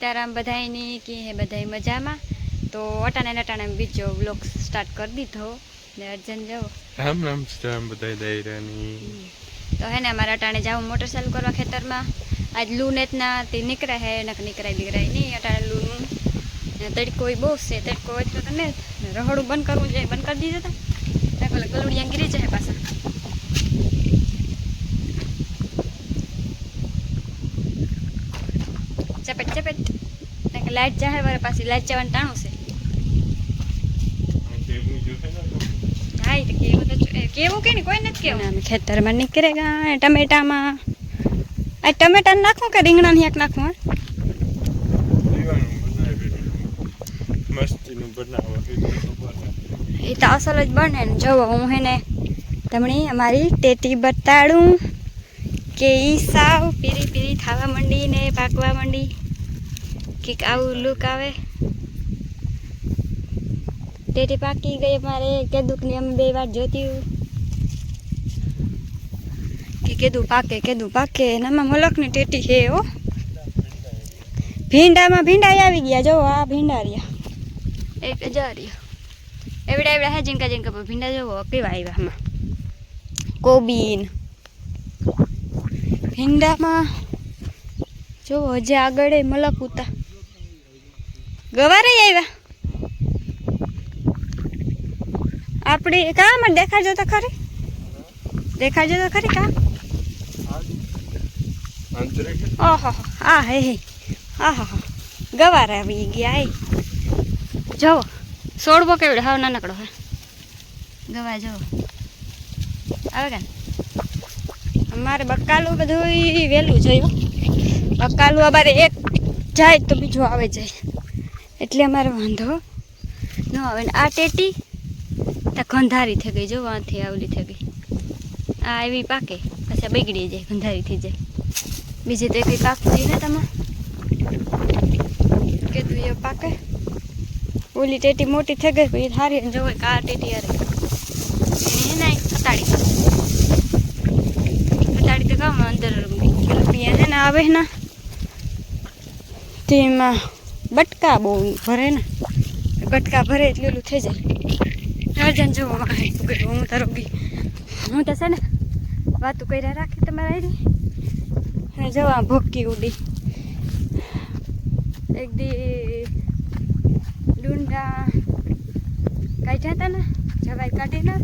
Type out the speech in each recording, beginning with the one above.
સીતારાम બધાયની કે બધાય મજામાં તો અટાણે બીજો બ્લોગ સ્ટાર્ટ કરી દીધો ને અર્જન જાઓ રામ સીતારામ બધાય દાયરાની તો હે ને અમારે અટાણે જાવું મોટર ચાલુ કરવા ખેતરમાં આજ લૂ નેતના તે નીકળે હે નક નીકળાય નહીં અટાણે લૂનું તડકો બહુ છે તડકો એટલો તો ને રહોડું બંધ કરવું જોઈએ બંધ કરી દીધું હતા પેલા ગલુડિયા ગીરી જાય પાછા ચપેટ ચપેટ લાઈટ જાહે વારે પાછી લાઈટ જવાનું ટાણું છે હા એ કેવું તો કેવું કે નહીં કોઈ નથી કેવું અમે ખેતરમાં નીકળે ગયા ટમેટામાં આ ટમેટા નાખું કે રીંગણા એક નાખું મસ્તીનું બનાવવા એ તો અસલ જ બને ને જોવો હું હે ને તમને અમારી ટેટી બતાડું કે ઈ સાવ પીરી પીરી ખાવા માંડી ને પાકવા માંડી કંઈક આવું લુક આવે ટેટી પાકી ગઈ અમારે કેદુકની અમે 2 વાર જોતી કે કેદું પાકે એનામાં મલકની ટેટી છે હો ભીંડા આવી ગયા જો આ ભીંડા રહ્યા 1000 એવડા હે જીંકા ભીંડા જોવો કેવા આવ્યા આમાં કોબીન ભીંડામાં જો હજી આગળ મલક ઉતા ગવારે આવ્યા આપણે કામાં દેખાડજો તો ખરી કા ઓહો હા હે હા ગવાર આવી ગયા એ જોવો સોડવો કેવડો હાવ નાનકડો હે ગવા જોવો આવે કે અમારે બકાલું બધું વહેલું જોયું બકાલું અમારે એક જાય તો બીજું આવે જાય એટલે અમારે વાંધો ન આવે ને આ ટેટી ત્યાં ગંધારી થઈ ગઈ જો આથી આવલી થઈ ગઈ આ એવી પાકે પછી બગડી જાય ગંધારી થઈ જાય બીજી તો કંઈ પાકતી ને તમે કીધું એ પાકે ઓલી ટેટી મોટી થઈ ગઈ પછી સારી જોવે કે આ ટેટી યાર એને ખતાડી તો કામ અંદર છે ને આવે ને તેમાં બટકા બહુ ભરે ને બટકા ભરે એટલે ઓલું થઈ જાય અર્જન જોવો હું તો રોગી હું તો છે ને વાતું કર્યા રાખી તમારે આવી જવા ભોગકી ઉડી એક દી ડુંડા કાઢ્યા હતા ને જવાઈ કાઢીને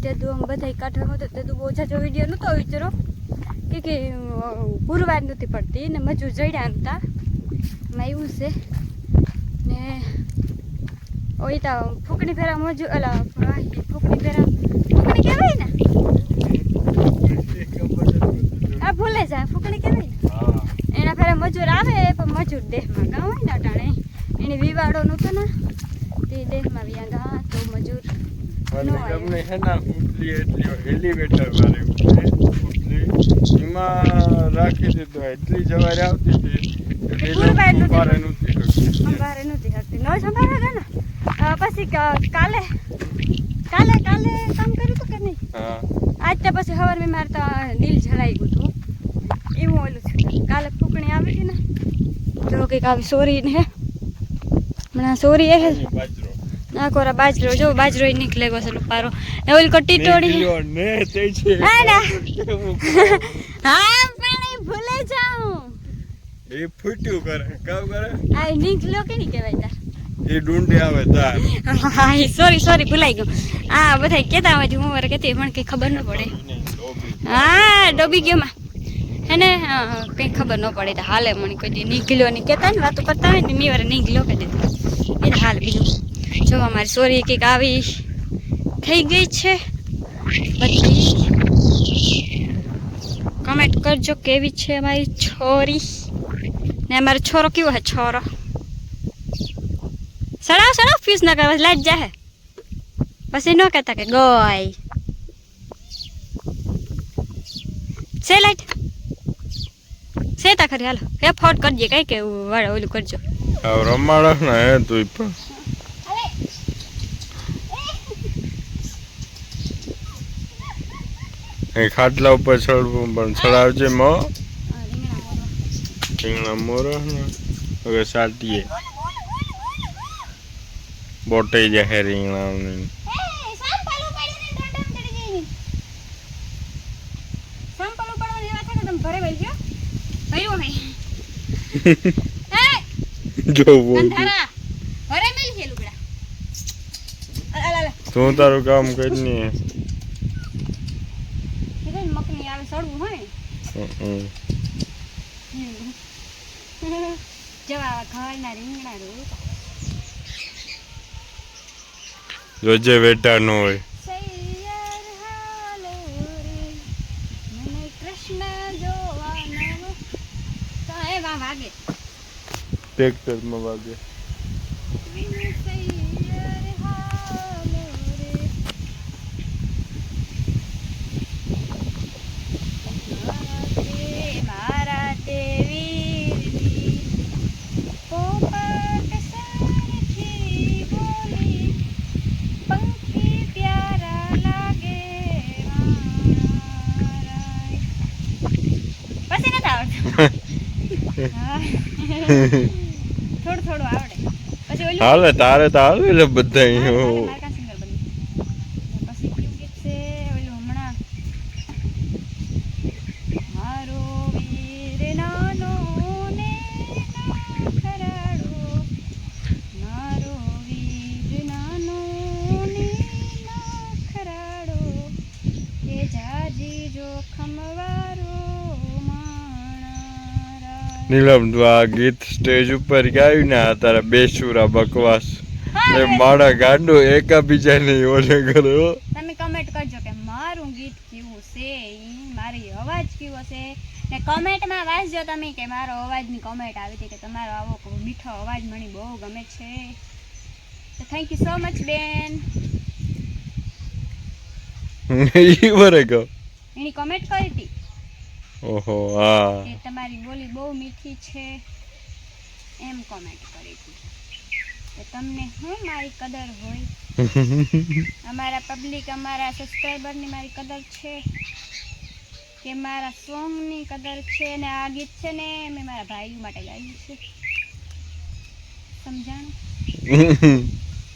તે દું બધા કાઢવા હતો તે બહુ જાજો વિડીયો નહોતો વિચારો કે પુરવાર નથી પડતી ને મજૂર જડ્યા નતા એમાં એવું છે ને ઓય તો ફૂકણી ફેરા મજૂર અલા ફૂકણી કહેવાય ને આ ભૂલે જાય ફૂકણી કહેવાય ને એના ફેરા મજૂર આવે પણ મજૂર દેહમાં ગામ હોય ને અટાણે એને વિવાડો નહોતો ને તે દેહમાં વ્યા ગા તો મજૂર તમને હે ના ઉપલી એટલી એલિવેટર વાળી એમાં રાખી દીધો એટલી જવારે આવતી હતી બારે નહોતી હકતી ન સંભાળે ને પછી કાલે કામ કર્યું હતું કે નહીં આજ તો પછી સવાર મેં મારે તો દિલ જલાઈ ગયું હતું એવું ઓલું છે કાલે ફૂકણી આવી હતી ને જો કંઈક આવી સોરી ને હમણાં સોરી એ ના કોરા બાજરો જો બાજરો નીકળે ગયો છે પારો ને ઓલી કટી ટોડી હા પાણી ભૂલે જાઉં એ ફૂટ્યું કરે કામ કરે આ નીકળ્યો કે નહીં કહેવાય તાર એ ડુંડે આવે તાર હા સોરી ભૂલાઈ ગયું આ બધા કહેતા હોય હું મારે કહેતી પણ કંઈ ખબર ન પડે હા ડોબી ગયો માં હે ને કંઈ ખબર ન પડે તો હાલે મને કોઈ નીકળ્યો નહીં કહેતા ને વાતો કરતા હોય ને મેં વાર નીકળ્યો કહી દીધું એ હાલ બીજું જો અમારી સોરી કંઈક આવી થઈ ગઈ છે બધી કમેન્ટ કરજો કેવી છે અમારી છોરી ને અમારો છોરો કેવો હે છોરો સડાવ ફ્યુઝ ના કરવા લાઈટ જાહે પછી ન કહેતા કે ગોય છે લાઈટ છે તા ખરી હાલો હે ફોટ કરજે કઈ કે વાળા ઓલું કરજો રમાડસ ને હે તું પણ એ ખાટલા ઉપર ચડવું પણ ચડાવજે રીંગણા મોરસ ને હવે સાટીએ બોટે જાય રીંગણાની જો તું તારું કામ કરીને મકની આવે સડવું હોય જવા ઘરના રીંગણા રોતા જોજે બેટા નો હોય સૈયર હાલો રે મને કૃષ્ણ જોવાનો તો એ વાગે ટ્રેક્ટરમાં વાગે સૈયર હાલો રે મારા તે વીર પોપટ સરખી બોલી પંખી પ્યારા લાગે મારા પછી નથી આવડતું થોડું થોડું આવડે પછી ઓલું હાલે તારે તો આવે ને બધા મારા સિંગર બની પછી કયું ગીત છે ઓલું હમણાં મારો વીર નાનો ને ના ખરાડો મારો વીર નાનો ને ના ખરાડો કે જાજી જોખમ વારો માણા નીલમ તું આ ગીત સ્ટેજ ઉપર ગાયું ને તારા બેસુરા બકવાસ એ મારા ગાંડો એકાબીજા નહીં ઓલે કરો તમે કમેન્ટ કરજો કે મારું ગીત કેવું છે ઈ મારી અવાજ કેવો છે ને કમેન્ટમાં વાંચજો તમે કે મારો અવાજની કમેન્ટ આવી હતી કે તમારો આવો મીઠો અવાજ મને બહુ ગમે છે તો થેન્ક યુ સો મચ બેન ઈ વરે કહો એની કમેન્ટ કરી હતી ઓહો હા કે તમારી બોલી બહુ મીઠી છે એમ કમેન્ટ કરી હતી તો તમને શું મારી કદર હોય અમારા પબ્લિક અમારા સબસ્ક્રાઈબરની મારી કદર છે કે મારા સોંગની કદર છે ને આ ગીત છે ને મેં મારા ભાઈઓ માટે ગાયું છે સમજાણું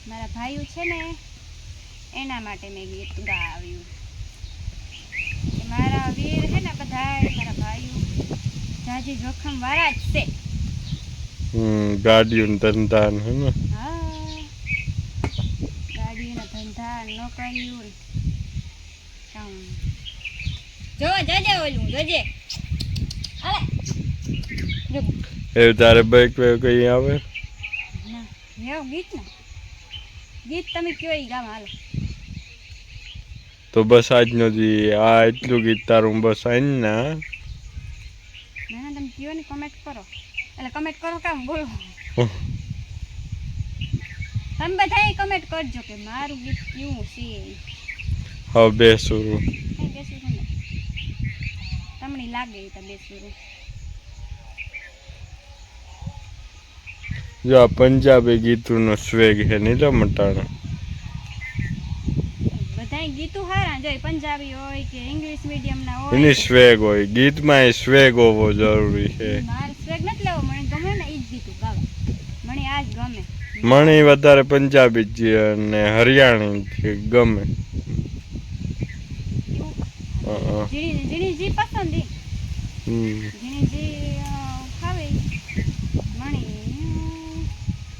મારા ભાઈઓ છે ને એના માટે મેં ગીત ગાવ્યું કે મારા વીર છે ને બધાય મારા ભાઈઓ જાજી જોખમ વાળા જ છે ગાડીઓ ધંધા હે ને હા ગાડીઓના ધંધા નોકરીઓ કામ જો જજે ઓલું જોજે અરે જો એ તારે બાઈક વે કઈ આવે ના યો ગીત ને ગીત તમે કયો ઈ ગામ હાલો તો બસ આજનો જી આ એટલું ગીત તારું બસ આઈ ના ના તમે કયો ને કમેન્ટ કરો એટલે કમેન્ટ કરો કામ બોલો તમે બધાય કમેન્ટ કરજો કે મારું ગીત કેવું છે હવે બેસુરું કઈ બેસું ને તમને લાગે એ તો બેસું જો આ પંજાબી ગીતોનો સ્વેગ હે નીલા મટાણા બધાય ગીતો હારા જોઈ પંજાબી હોય કે ઇંગ્લિશ મીડિયમના હોય એની સ્વેગ હોય ગીતમાં એ સ્વેગ હોવો જરૂરી છે મારે સ્વેગ નથી લેવો મને ગમે ને ઈ જ ગીતું ગાવા મને આ જ ગમે મને વધારે પંજાબી જ અને હરિયાણી જ ગમે જીણી જીણી જી પસંદ ઈ જીણી જી ખાવે મને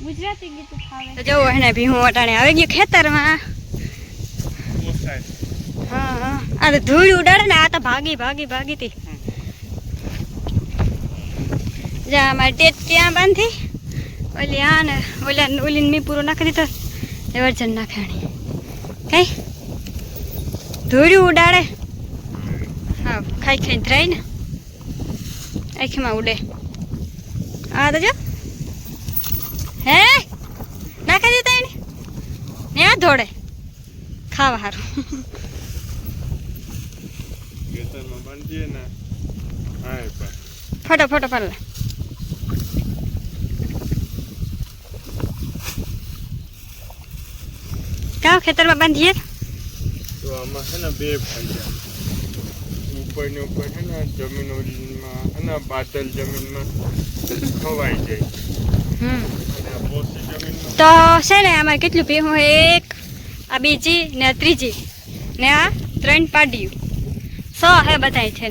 ગુજરાતી ગીતો ખાવે તો જો એને ભી હું અટાણે આવી ગયું ખેતરમાં હા હા આ તો ધૂળ ઉડાડે ને આ તો ભાગી ભાગી ભાગી હતી જા મારી ટેટ ક્યાં બાંધી ઓલી આ ને ઓલી મી પૂરો નાખી દીધો એવર્જન નાખાણી કઈ ધૂળ ઉડાડે હા ખાઈ ખાઈને ધરાય ને આખીમાં ઉડે આ તો જો હે નાખી દીધા એને ને આ ધોડે ખાવા હારું ફોટો ફોટો પાડલા કાં ખેતરમાં બાંધીએ તો આમાં છે ને બે ફાંદ્યા ઉપરની ઉપર છે ને જમીનમાં છે ને બાદલ જમીનમાં ખવાઈ જાય હમ અને આ પોસી જમીનમાં તો છે ને અમારે કેટલું ભેહું હે? એક, આ બીજી ને આ ત્રીજી ને આ 3 પાડ્યું. 6 હે બધાય છે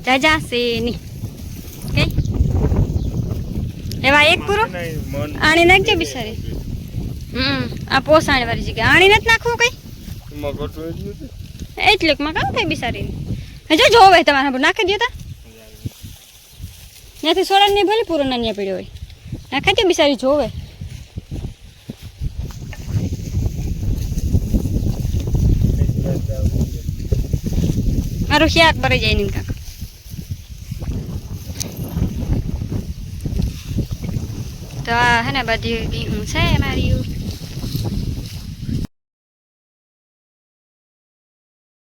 જાજા છે ની કઈ એવા એક પૂરો આણી નાખજે બિસારી. આ પોસાણી વાળી જગ્યા આણી નથી નાખવું કઈ એમાં ઘટવું જ નથી. એટલુંમાં કામ થાય બિસારી હજુ જોવે તમારે નાખી દો તા ત્યાંથી સોડા ને ભલે પૂરો ના પડ્યો હોય નાખી દો બિસારી જોવે. મારું શાક ભરાઈ જાય નહીં કાંક. તો આ હે ને બધી હું છે મારી